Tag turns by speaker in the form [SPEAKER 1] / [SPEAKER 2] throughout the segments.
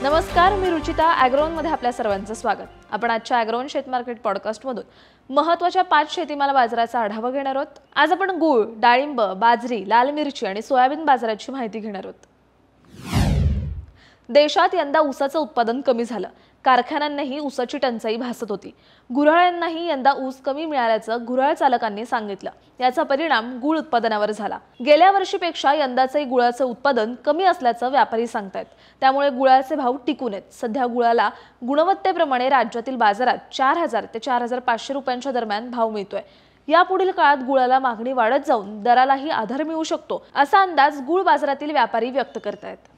[SPEAKER 1] नमस्कार, मी रुचिता ॲग्रोनमध्ये आपल्या सर्वांचं स्वागत। आपण आजच्या ॲग्रोन शेत मार्केट पॉडकास्टमधून महत्त्वाच्या 5 शेतीमाल बाजाराचा आढावा घेणार आहोत। आज आपण गूळ, डाळिंब, बाजरी, लाल मिरची आणि सोयाबीन बाजाराची माहिती घेणार आहोत। देशात यंदा ऊसाचं उत्पादन कमी झालं। कारखान्यांनाही ऊसाची टंचाई भासत होती। गुऱ्हाळांनाही यंदा ऊस कमी मिळाल्याचं गुऱ्हाळ चालकांनी सांगितलं। याचा परिणाम गूळ उत्पादनावर झाला। गेल्या वर्षीपेक्षा यंदाचे गुळाचं उत्पादन कमी असल्याचं व्यापारी सांगतात। त्यामुळे गुळाचे भाव टिकून आहेत। सध्या गुळाला गुणवत्तेप्रमाणे राज्यातील बाजारात 4000 ते 4500 रुपयांच्या दरम्यान भाव मिळतोय। यापुढील काळात गुळाला मागणी वाढत जाऊन दरालाही आधार मिळू शकतो, असा अंदाज गूळ बाजारातील व्यापारी व्यक्त करतायत।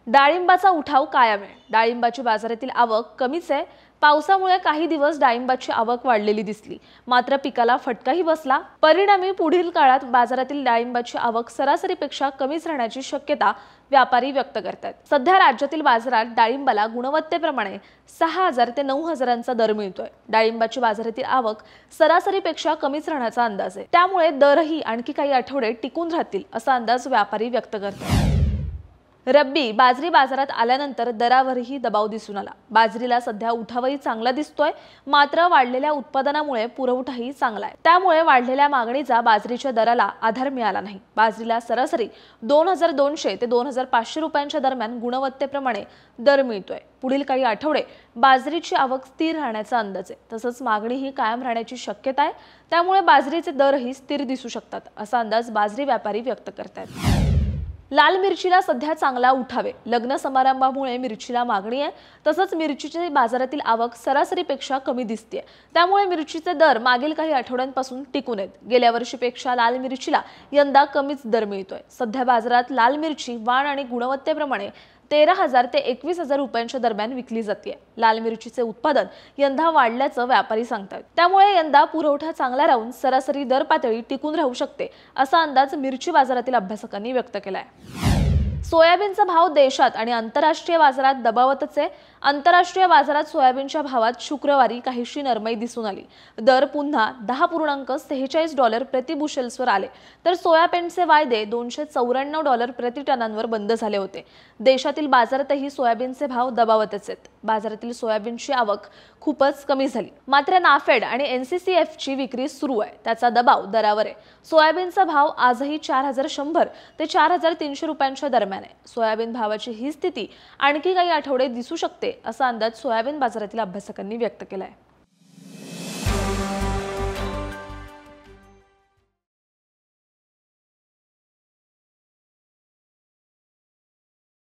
[SPEAKER 1] डाळिंबाचा उठाव कायम आहे। डाळिंबाची बाजारातील आवक कमीच आहे। पावसामुळे काही दिवस डाळिंबाची आवक वाढलेली दिसली, मात्र पिकाला फटकाही बसला। परिणामी पुढील काळात बाजारातील डाळिंबाची आवक सरासरीपेक्षा कमीच राहण्याची शक्यता व्यापारी व्यक्त करतात। सध्या राज्यातील बाजारात डाळिंबाला गुणवत्तेप्रमाणे 6000 ते 9000चा दर मिळतोय। डाळिंबाची बाजारातील आवक सरासरीपेक्षा कमीच राहण्याचा अंदाज आहे। त्यामुळे दरही आणखी काही आठवडे टिकून राहतील, असा अंदाज व्यापारी व्यक्त करतात। रब्बी बाजरी बाजारात आल्यानंतर दरावरही दबाव दिसून आला। बाजरीला सध्या उठावही चांगला दिसतोय, मात्र वाढलेल्या उत्पादनामुळे पुरवठाही चांगला आहे। त्यामुळे वाढलेल्या मागणीचा बाजरीच्या दराला आधार मिळाला नाही। बाजरीला सरासरी 2200 ते 2500 रुपयांच्या दरम्यान गुणवत्तेप्रमाणे दर मिळतोय। पुढील काही आठवडे बाजरीची आवक स्थिर राहण्याचा अंदाज आहे। तसंच मागणीही कायम राहण्याची शक्यता आहे। त्यामुळे बाजरीचे दरही स्थिर दिसू शकतात, असा अंदाज बाजरी व्यापारी व्यक्त करतात। लाल मिरचीला सध्या चांगला उठावे। लग्न समारंभामुळे मिरचीला मागणी आहे। तसंच मिरचीची बाजारातील आवक सरासरीपेक्षा कमी दिसते। त्यामुळे मिरचीचे दर मागील काही आठवड्यांपासून टिकून आहेत। गेल्या वर्षीपेक्षा लाल मिरचीला यंदा कमीच दर मिळतोय। सध्या बाजारात लाल मिरची वाण आणि गुणवत्तेप्रमाणे 13000 ते 21000 रुपयांच्या दरम्यान विकली जाते। लाल मिरचीचे उत्पादन यंदा वाढल्याचं व्यापारी सांगतात। त्यामुळे यंदा पुरवठा चांगला राहून सरासरी दर पातळी टिकून राहू शकते, असा अंदाज मिरची बाजारातील अभ्यासकांनी व्यक्त केलाय। सोयाबीनचा भाव देशात आणि आंतरराष्ट्रीय बाजारात दबावतच आहे। आंतरराष्ट्रीय बाजारात सोयाबीनच्या भावात शुक्रवारी काहीशी नरमाई दिसून आली। दर पुन्हा $10.46 प्रति बुशेल्सवर आले, तर सोयाबीनचे वायदे $294 प्रति टनांवर बंद झाले होते। देशातील बाजारातही सोयाबीनचे भाव दबावतच आहेत। बाजारातील सोयाबीनची आवक खूपच कमी झाली, मात्र नाफेड आणि NCCFची विक्री सुरू आहे। त्याचा दबाव दरावर आहे। सोयाबीनचा भाव आजही 4100 ते 4300 रुपयांच्या दरम्यान आहे। सोयाबीन भावाची ही स्थिती आणखी काही आठवडे दिसू शकते, असा अंदाज सोयाबीन बाजारातील अभ्यासकांनी व्यक्त केलाय।